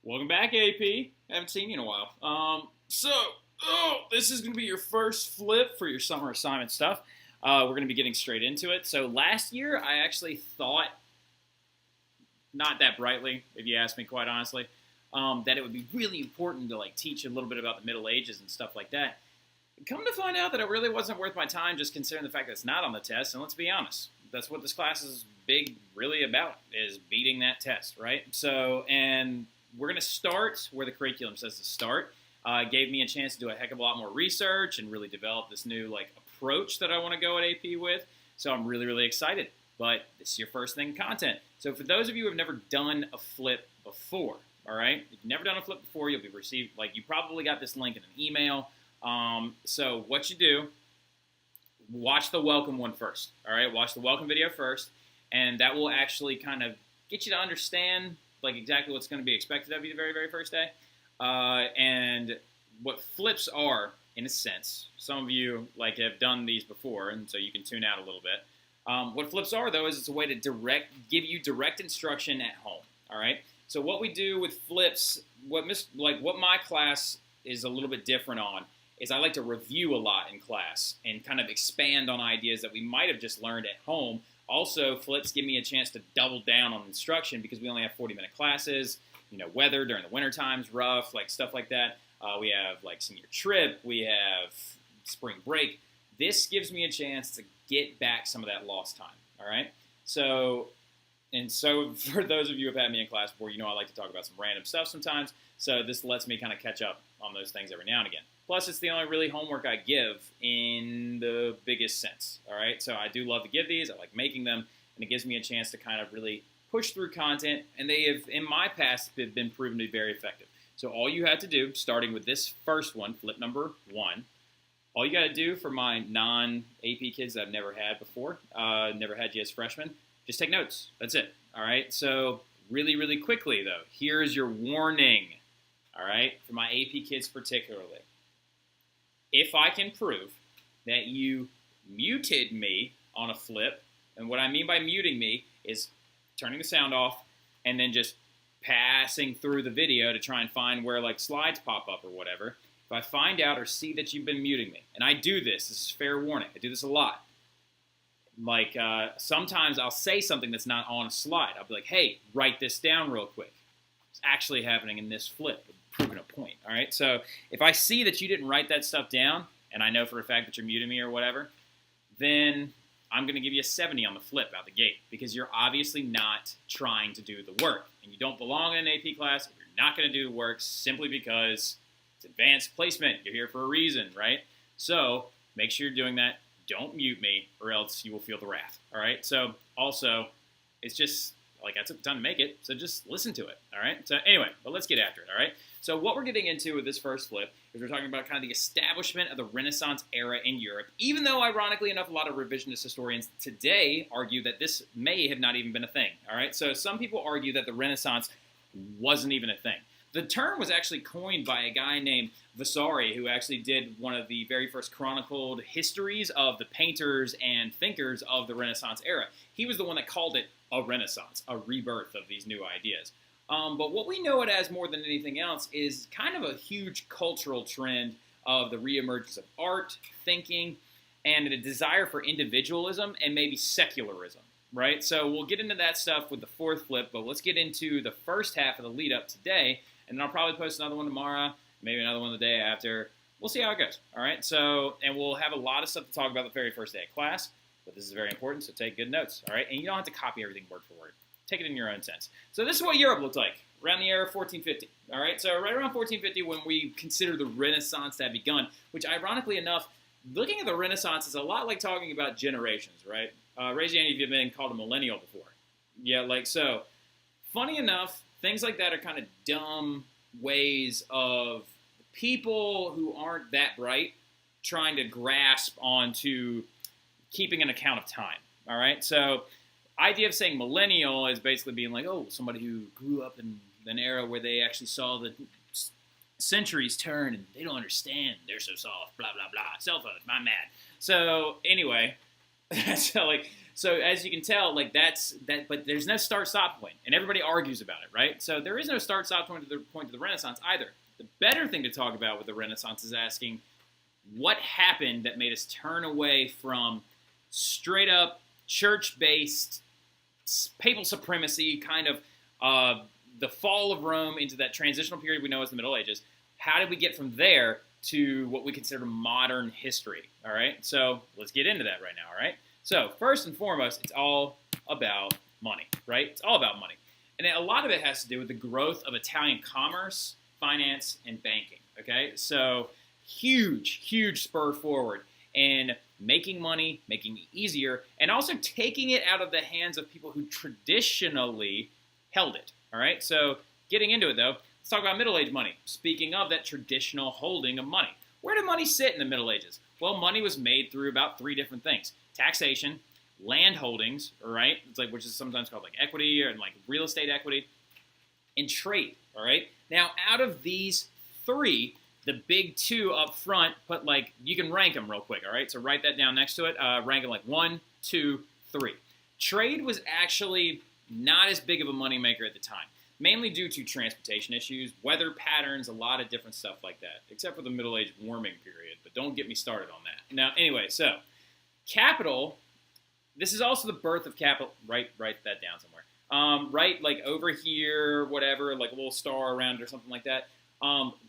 Welcome back, AP. Haven't seen you in a while. This is going to be your first flip for your summer assignment stuff. We're going to be getting straight into it. So last year, I actually thought, not that brightly, if you ask me quite honestly, that it would be really important to teach a little bit about the Middle Ages and stuff like that. Come to find out that it really wasn't worth my time, just considering the fact that it's not on the test. And let's be honest, that's what this class is really about, is beating that test, right? So, and we're going to start where the curriculum says to start. It gave me a chance to do a heck of a lot more research and really develop this new approach that I want to go at AP with. So I'm really excited. But this is your first thing, content. So for those of you who have never done a flip before, all right? If you've never done a flip before, you'll be received, you probably got this link in an email. So what you do, watch the welcome one first, all right? Watch the welcome video first, and that will actually kind of get you to understand exactly what's going to be expected of you the very first day. And what flips are, in a sense. Some of you have done these before, and so you can tune out a little bit. What flips are, though, is it's a way to give you direct instruction at home. All right. So what we do with flips, what my class is a little bit different on, is I like to review a lot in class and kind of expand on ideas that we might have just learned at home. Also, flips give me a chance to double down on instruction because we only have 40-minute classes. Weather during the winter time's rough, stuff like that. We have senior trip. We have spring break. This gives me a chance to get back some of that lost time. All right. So for those of you who have had me in class before, I like to talk about some random stuff sometimes. So this lets me kind of catch up on those things every now and again. Plus, it's the only really homework I give in the biggest sense. All right. So I do love to give these. I like making them, and it gives me a chance to kind of really push through content, and they have, in my past, have been proven to be very effective. So all you have to do, starting with this first one, flip number 1, all you got to do for my non-AP kids that I've never had before, never had you as freshmen, just take notes. That's it. All right. So really quickly, though, here's your warning. All right, for my AP kids particularly. If I can prove that you muted me on a flip, and what I mean by muting me is turning the sound off and then just passing through the video to try and find where slides pop up or whatever. If I find out or see that you've been muting me, and I do this is fair warning, I do this a lot. Sometimes I'll say something that's not on a slide. I'll be like, hey, write this down real quick. It's actually happening in this flip, proving a point, all right? So if I see that you didn't write that stuff down, and I know for a fact that you're muting me or whatever, then I'm going to give you a 70 on the flip out the gate because you're obviously not trying to do the work. And you don't belong in an AP class if you're not going to do the work simply because it's advanced placement. You're here for a reason, right? So make sure you're doing that. Don't mute me or else you will feel the wrath, all right? So also, it's just I took the time to make it, so just listen to it, all right? So anyway, but let's get after it, all right? So what we're getting into with this first flip is we're talking about kind of the establishment of the Renaissance era in Europe, even though, ironically enough, a lot of revisionist historians today argue that this may have not even been a thing, all right? So some people argue that the Renaissance wasn't even a thing. The term was actually coined by a guy named Vasari, who actually did one of the very first chronicled histories of the painters and thinkers of the Renaissance era. He was the one that called it a renaissance, a rebirth of these new ideas. But what we know it as more than anything else is kind of a huge cultural trend of the reemergence of art, thinking, and a desire for individualism and maybe secularism, right? So we'll get into that stuff with the fourth flip, but let's get into the first half of the lead up today, and then I'll probably post another one tomorrow, maybe another one the day after. We'll see how it goes, all right? So, and we'll have a lot of stuff to talk about the very first day of class, but this is very important, so take good notes, all right? And you don't have to copy everything word for word. Take it in your own sense. So this is what Europe looked like around the era of 1450, all right? So right around 1450 when we consider the Renaissance to have begun, which ironically enough, looking at the Renaissance is a lot like talking about generations, right? Raise your hand if you've been called a millennial before. Yeah, so funny enough, things like that are kind of dumb ways of people who aren't that bright trying to grasp onto keeping an account of time, all right? So idea of saying millennial is basically being somebody who grew up in an era where they actually saw the centuries turn and they don't understand. They're so soft, blah, blah, blah. Cell phones, I'm mad. So anyway, so So as you can tell, like but there's no start-stop point, and everybody argues about it, right? So there is no start-stop point to the Renaissance either. The better thing to talk about with the Renaissance is asking what happened that made us turn away from straight-up church-based papal supremacy, kind of the fall of Rome into that transitional period we know as the Middle Ages. How did we get from there to what we consider modern history? All right, so let's get into that right now. All right, so first and foremost, it's all about money, right? It's all about money, and a lot of it has to do with the growth of Italian commerce, finance, and banking. Okay, so huge spur forward in making money, making it easier, and also taking it out of the hands of people who traditionally held it. All right, so getting into it though, let's talk about Middle Age money. Speaking of that traditional holding of money, where did money sit in the Middle Ages? Well, money was made through about 3 different things: taxation, land holdings, right? It's like, which is sometimes called like equity or like real estate equity, and trade. All right. Now, out of these 3, the big 2 up front, put like, you can rank them real quick. All right. So write that down next to it. Rank them like 1, 2, 3. Trade was actually not as big of a moneymaker at the time, mainly due to transportation issues, weather patterns, a lot of different stuff like that, except for the Middle Age warming period. But don't get me started on that. Now, anyway, so capital, this is also the birth of capital. Write that down somewhere. Right, like over here, whatever, like a little star around it or something like that.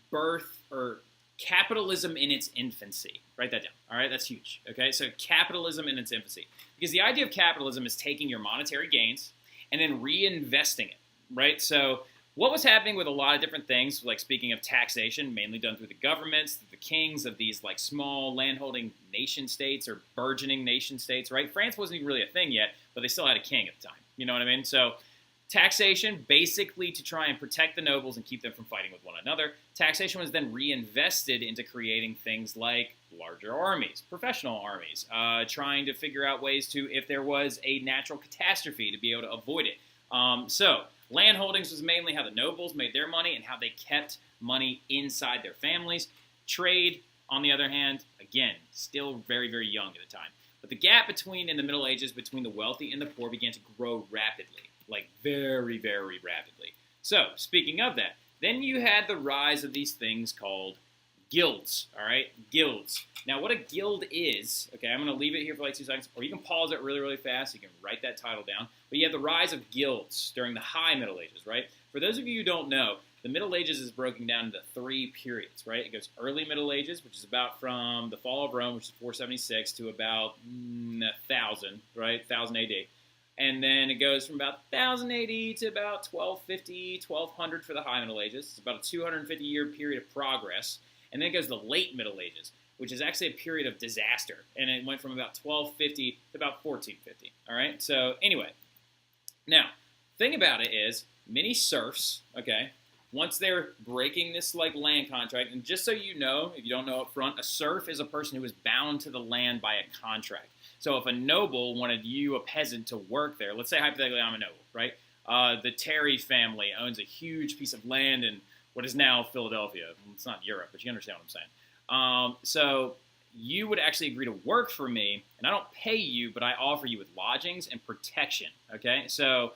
Birth or capitalism in its infancy. Write that down. All right, that's huge. Okay, so capitalism in its infancy. Because the idea of capitalism is taking your monetary gains and then reinvesting it, right? So what was happening with a lot of different things, like speaking of taxation, mainly done through the governments, through the kings of these like small landholding nation states or burgeoning nation states, right? France wasn't even really a thing yet, but they still had a king at the time. You know what I mean? So taxation, basically to try and protect the nobles and keep them from fighting with one another. Taxation was then reinvested into creating things like larger armies, professional armies, trying to figure out ways to, if there was a natural catastrophe, to be able to avoid it. So land holdings was mainly how the nobles made their money and how they kept money inside their families. Trade, on the other hand, again, still very, very young at the time. But the gap in the Middle Ages between the wealthy and the poor began to grow rapidly. Like very, very rapidly. So, speaking of that, then you had the rise of these things called guilds, all right? Guilds. Now, what a guild is, okay, I'm going to leave it here for like 2 seconds, or you can pause it really, really fast. You can write that title down. But you have the rise of guilds during the High Middle Ages, right? For those of you who don't know, the Middle Ages is broken down into 3 periods, right? It goes early Middle Ages, which is about from the fall of Rome, which is 476, to about 1000, right? 1000 AD. And then it goes from about 1000 AD to about 1250, 1200 for the High Middle Ages. It's about a 250-year period of progress. And then it goes to the Late Middle Ages, which is actually a period of disaster. And it went from about 1250 to about 1450. All right? So anyway, now, thing about it is many serfs, okay, once they're breaking this like land contract, and just so you know, if you don't know up front, a serf is a person who is bound to the land by a contract. So if a noble wanted you, a peasant, to work there, let's say hypothetically I'm a noble, right? The Terry family owns a huge piece of land in what is now Philadelphia. It's not Europe, but you understand what I'm saying. So you would actually agree to work for me, and I don't pay you, but I offer you with lodgings and protection, okay? So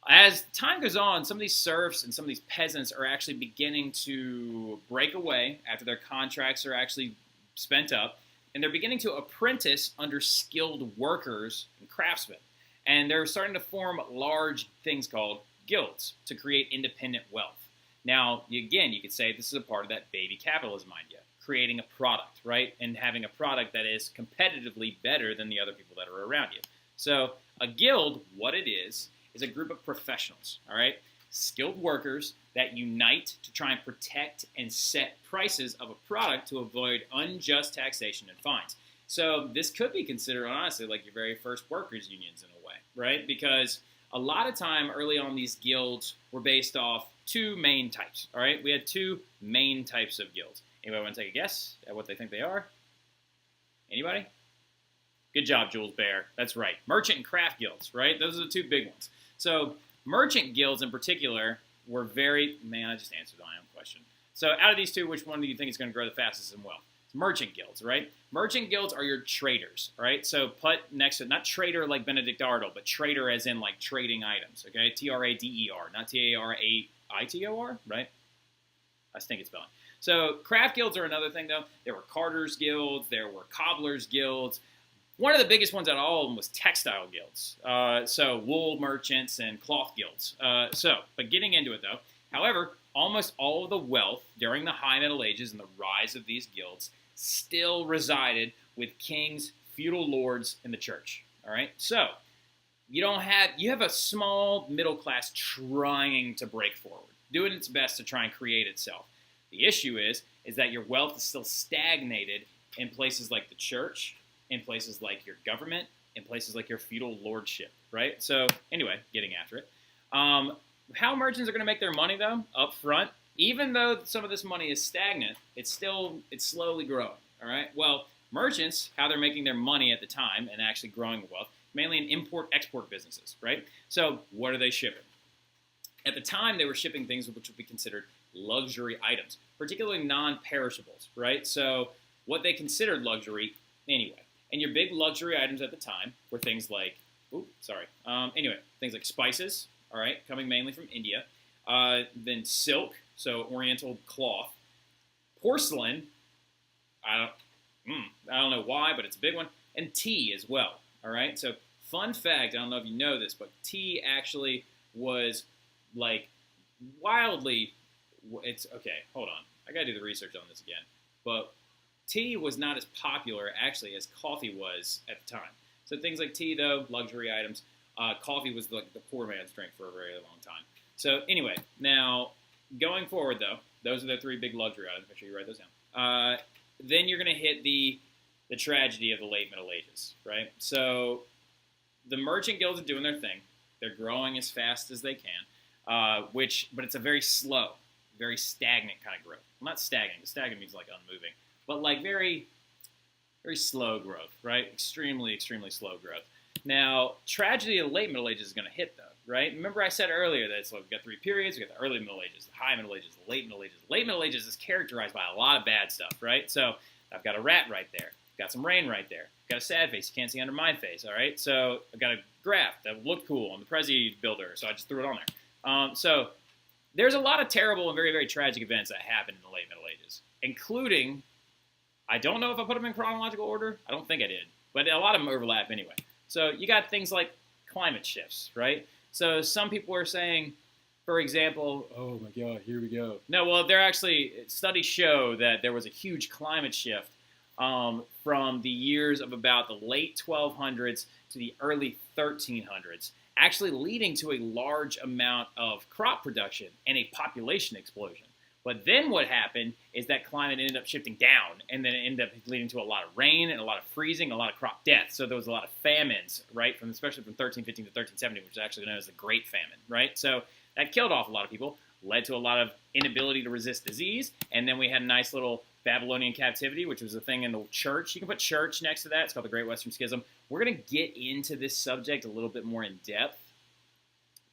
as time goes on, some of these serfs and some of these peasants are actually beginning to break away after their contracts are actually spent up. And they're beginning to apprentice under skilled workers and craftsmen. And they're starting to form large things called guilds to create independent wealth. Now, again, you could say this is a part of that baby capitalism idea, creating a product, right? And having a product that is competitively better than the other people that are around you. So a guild, what it is a group of professionals, all right? Skilled workers that unite to try and protect and set prices of a product to avoid unjust taxation and fines. So this could be considered, honestly, like your very first workers' unions in a way, right? Because a lot of time early on, these guilds were based off 2 main types, all right? We had 2 main types of guilds. Anybody want to take a guess at what they think they are? Anybody? Good job, Jules Bear. That's right. Merchant and craft guilds, right? Those are the 2 big ones. So merchant guilds in particular were very, man, I just answered my own question. So out of these 2, which one do you think is going to grow the fastest in wealth? Merchant guilds, right? Merchant guilds are your traders, right? So put next to, not trader like Benedict Arnold, but trader as in like trading items, okay? Trader, not Taraitor, right? I think it's spelling. So craft guilds are another thing, though. There were carters guilds, there were cobblers guilds. One of the biggest ones out of all of them was textile guilds. So wool merchants and cloth guilds. But getting into it, though, however, almost all of the wealth during the High Middle Ages and the rise of these guilds still resided with kings, feudal lords, and the church. All right, so you have a small middle class trying to break forward, doing its best to try and create itself. The issue is that your wealth is still stagnated in places like the church, in places like your government, in places like your feudal lordship, right? So anyway, getting after it. How merchants are going to make their money, though, up front, even though some of this money is stagnant, it's slowly growing, all right? Well, merchants, how they're making their money at the time and actually growing wealth, mainly in import-export businesses, right? So what are they shipping? At the time, they were shipping things which would be considered luxury items, particularly non-perishables, right? So what they considered luxury anyway. And your big luxury items at the time were things like, things like spices, all right, coming mainly from India, then silk, so oriental cloth, porcelain, I don't know why, but it's a big one, and tea as well, all right? So fun fact, I don't know if you know this, but tea actually was like wildly, hold on, I gotta do the research on this again, but tea was not as popular actually as coffee was at the time. So things like tea, though, luxury items, coffee was the poor man's drink for a very long time. So anyway, now going forward, though, those are the three big luxury items. Make sure you write those down. Then you're going to hit the tragedy of the late Middle Ages, right? So the merchant guilds are doing their thing. They're growing as fast as they can, but it's a very slow, very stagnant kind of growth. Well, not stagnant. Stagnant means like unmoving, but like very, very slow growth, right? Extremely, extremely slow growth. Now, tragedy of the late Middle Ages is going to hit, though, right? Remember I said earlier that we've got three periods. We've got the early Middle Ages, the High Middle Ages, the late Middle Ages. The late Middle Ages is characterized by a lot of bad stuff, right? So I've got a rat right there. Got some rain right there. Got a sad face. You can't see under my face, all right? So I've got a graph that looked cool on the Prezi builder, so I just threw it on there. So there's a lot of terrible and very, very tragic events that happened in the late Middle Ages, including, I don't know if I put them in chronological order. I don't think I did, but a lot of them overlap anyway. So you got things like climate shifts, right? So some people are saying, for example, oh my God, here we go. No, well, studies show that there was a huge climate shift from the years of about the late 1200s to the early 1300s, actually leading to a large amount of crop production and a population explosion. But then what happened is that climate ended up shifting down, and then it ended up leading to a lot of rain and a lot of freezing, a lot of crop death. So there was a lot of famines, right, especially from 1315 to 1370, which is actually known as the Great Famine, right? So that killed off a lot of people, led to a lot of inability to resist disease, and then we had a nice little Babylonian captivity, which was a thing in the church. You can put church next to that. It's called the Great Western Schism. We're going to get into this subject a little bit more in depth,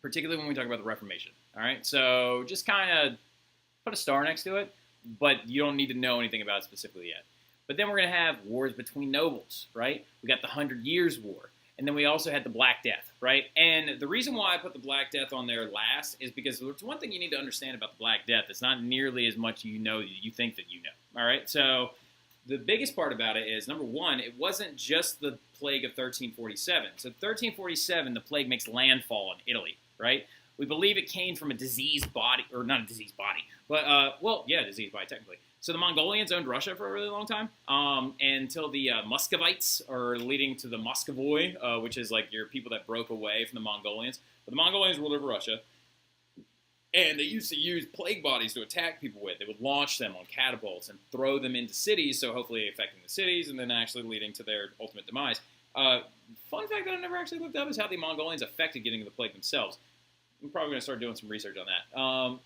particularly when we talk about the Reformation, all right? So just kind of put a star next to it, but you don't need to know anything about it specifically yet. But then we're going to have wars between nobles, right? We got the 100 Years' War, and then we also had the Black Death, right? And the reason why I put the Black Death on there last is because there's one thing you need to understand about the Black Death. It's not nearly as much you think that you know, all right? So the biggest part about it is, number one, it wasn't just the plague of 1347. So 1347, the plague makes landfall in Italy, right? We believe it came from a diseased body, or not a diseased body, but, diseased body, technically. So the Mongolians owned Russia for a really long time, until the Muscovites are leading to the Muscovoi, which is like your people that broke away from the Mongolians. But the Mongolians ruled over Russia, and they used to use plague bodies to attack people with. They would launch them on catapults and throw them into cities, so hopefully affecting the cities, and then actually leading to their ultimate demise. Fun fact that I never actually looked up is how the Mongolians affected getting the plague themselves. I'm probably going to start doing some research on that.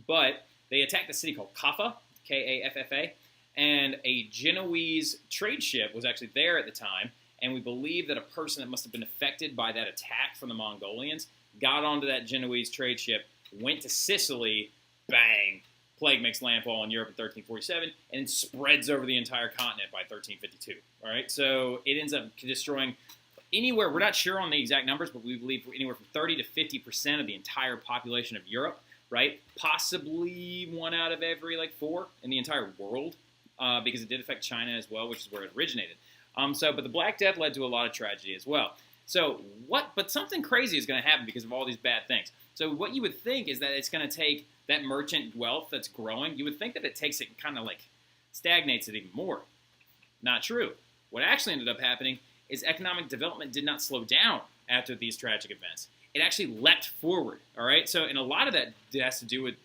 But they attacked a city called Kaffa, K-A-F-F-A, and a Genoese trade ship was actually there at the time, and we believe that a person that must have been affected by that attack from the Mongolians got onto that Genoese trade ship, went to Sicily, bang, plague makes landfall in Europe in 1347 and spreads over the entire continent by 1352. All right, so it ends up destroying anywhere, we're not sure on the exact numbers, but we believe anywhere from 30 to 50% of the entire population of Europe, right? Possibly 1 out of every, 4 in the entire world, because it did affect China as well, which is where it originated. But the Black Death led to a lot of tragedy as well. But something crazy is going to happen because of all these bad things. So what you would think is that it's going to take that merchant wealth that's growing, you would think that it takes it and kind of stagnates it even more. Not true. What actually ended up happening is economic development did not slow down after these tragic events. It actually leapt forward, all right? So, and a lot of that has to do with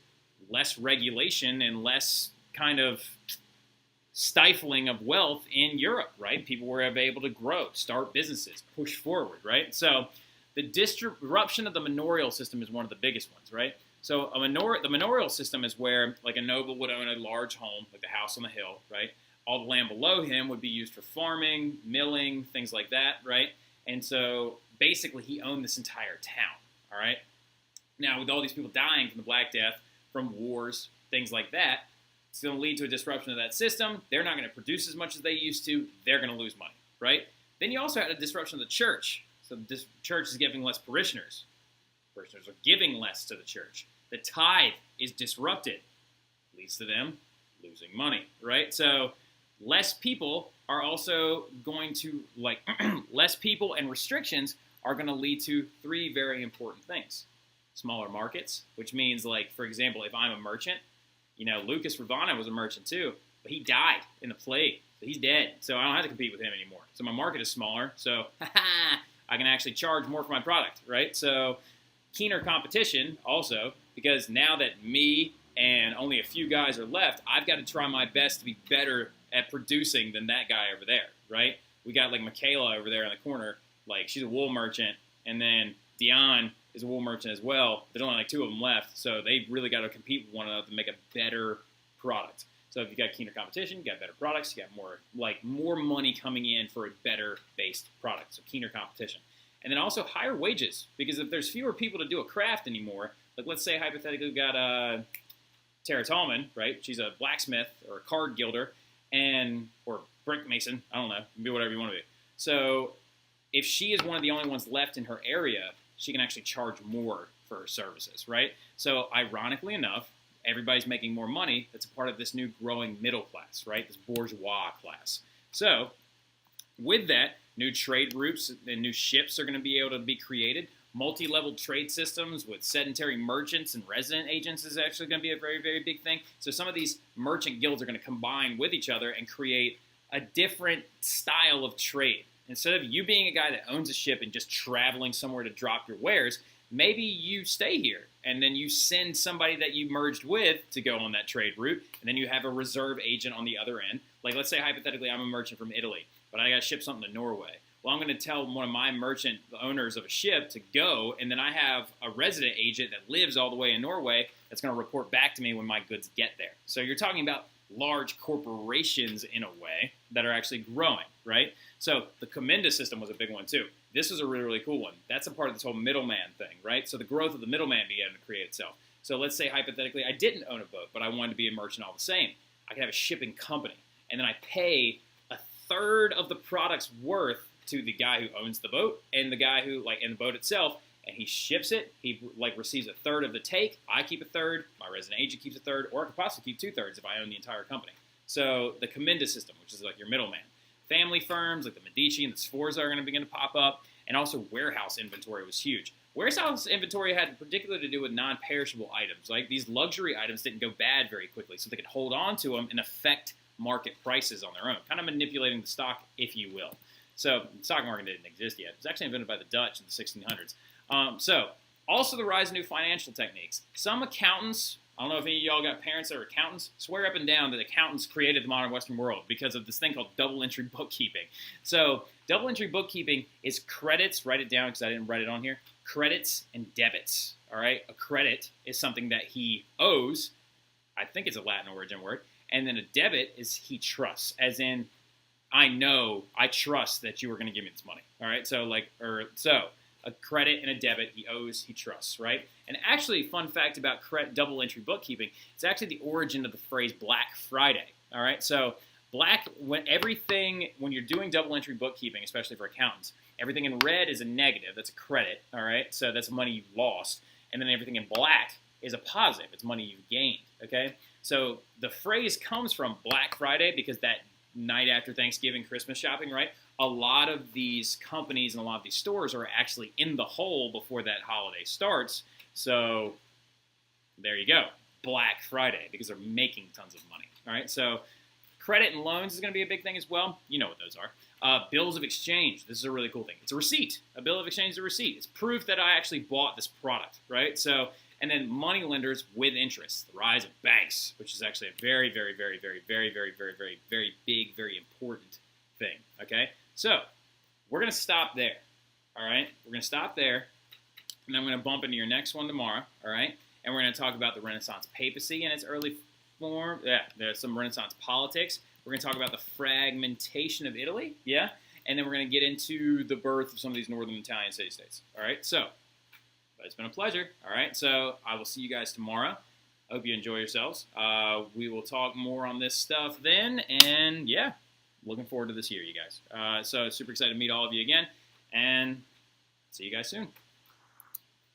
less regulation and less kind of stifling of wealth in Europe, right? People were able to grow, start businesses, push forward, right? So the disruption of the manorial system is one of the biggest ones, right? So the manorial system is where a noble would own a large home, like the house on the hill, right? All the land below him would be used for farming, milling, things like that, right? And so basically he owned this entire town, all right? Now, with all these people dying from the Black Death, from wars, things like that, it's going to lead to a disruption of that system. They're not going to produce as much as they used to. They're going to lose money, right? Then you also had a disruption of the church. So the church is giving less parishioners. Parishioners are giving less to the church. The tithe is disrupted. Leads to them losing money, right? So less people are also going to, less people and restrictions are going to lead to 3 very important things. Smaller markets, which means, for example, if I'm a merchant, Lucas Ravana was a merchant too, but he died in the plague, so he's dead. So I don't have to compete with him anymore. So my market is smaller, so I can actually charge more for my product, right? So keener competition also, because now that me and only a few guys are left, I've got to try my best to be better at producing than that guy over there, right? We got Michaela over there in the corner, she's a wool merchant, and then Dion is a wool merchant as well. There's only 2 of them left, so they really got to compete with one another to make a better product. So if you got keener competition, you got better products, you got more money coming in for a better based product. So keener competition. And then also higher wages, because if there's fewer people to do a craft anymore, let's say hypothetically we got Tara Tallman, right? She's a blacksmith or a card gilder, or brick mason, I don't know, be whatever you want to be. So if she is one of the only ones left in her area, she can actually charge more for her services, right? So ironically enough, everybody's making more money. That's a part of this new growing middle class, right? This bourgeois class. So with that, new trade routes and new ships are going to be able to be created. Multi-level trade systems with sedentary merchants and resident agents is actually going to be a very, very big thing. So some of these merchant guilds are going to combine with each other and create a different style of trade. Instead of you being a guy that owns a ship and just traveling somewhere to drop your wares, maybe you stay here and then you send somebody that you merged with to go on that trade route, and then you have a reserve agent on the other end. Let's say hypothetically I'm a merchant from Italy, but I got to ship something to Norway. Well, I'm going to tell one of my merchant owners of a ship to go, and then I have a resident agent that lives all the way in Norway that's going to report back to me when my goods get there. So you're talking about large corporations in a way that are actually growing, right? So the Commenda system was a big one too. This was a really, really cool one. That's a part of this whole middleman thing, right? So the growth of the middleman began to create itself. So let's say hypothetically I didn't own a boat, but I wanted to be a merchant all the same. I could have a shipping company, and then I pay a third of the product's worth to the guy who owns the boat and the guy who, in the boat itself, and he ships it. He, receives a third of the take. I keep a third. My resident agent keeps a third, or I could possibly keep 2/3 if I own the entire company. So the Commenda system, which is your middleman. Family firms like the Medici and the Sforza are going to begin to pop up, and also warehouse inventory was huge. Warehouse inventory had particularly to do with non-perishable items. These luxury items didn't go bad very quickly, so they could hold on to them and affect market prices on their own, kind of manipulating the stock, if you will. So the stock market didn't exist yet. It was actually invented by the Dutch in the 1600s. So also the rise of new financial techniques. Some accountants, I don't know if any of y'all got parents that are accountants, swear up and down that accountants created the modern Western world because of this thing called double entry bookkeeping. So double entry bookkeeping is credits, write it down because I didn't write it on here, credits and debits, all right? A credit is something that he owes, I think it's a Latin origin word, and then a debit is he trusts, as in, I trust that you were going to give me this money, all right? So a credit and a debit he owes, he trusts, right? And actually, fun fact about double entry bookkeeping, it's actually the origin of the phrase Black Friday, all right? So when you're doing double entry bookkeeping, especially for accountants, everything in red is a negative, that's a credit, all right? So that's money you've lost. And then everything in black is a positive, it's money you've gained, okay? So the phrase comes from Black Friday because that night after Thanksgiving, Christmas shopping, right? A lot of these companies and a lot of these stores are actually in the hole before that holiday starts. So there you go, Black Friday, because they're making tons of money, all right? So credit and loans is going to be a big thing as well. You know what those are. Bills of exchange. This is a really cool thing. It's a receipt. A bill of exchange is a receipt. It's proof that I actually bought this product, right? So, and then money lenders with interest. The rise of banks, which is actually a very, very, very, very, very, very, very, very, very big, very important thing, okay? So we're going to stop there, all right? We're going to stop there, and I'm going to bump into your next one tomorrow, all right? And we're going to talk about the Renaissance papacy in its early form. Yeah, there's some Renaissance politics. We're going to talk about the fragmentation of Italy, yeah? And then we're going to get into the birth of some of these northern Italian city-states, all right? So it's been a pleasure, all right? So I will see you guys tomorrow. I hope you enjoy yourselves. We will talk more on this stuff then, and yeah, looking forward to this year, you guys. So super excited to meet all of you again, and see you guys soon.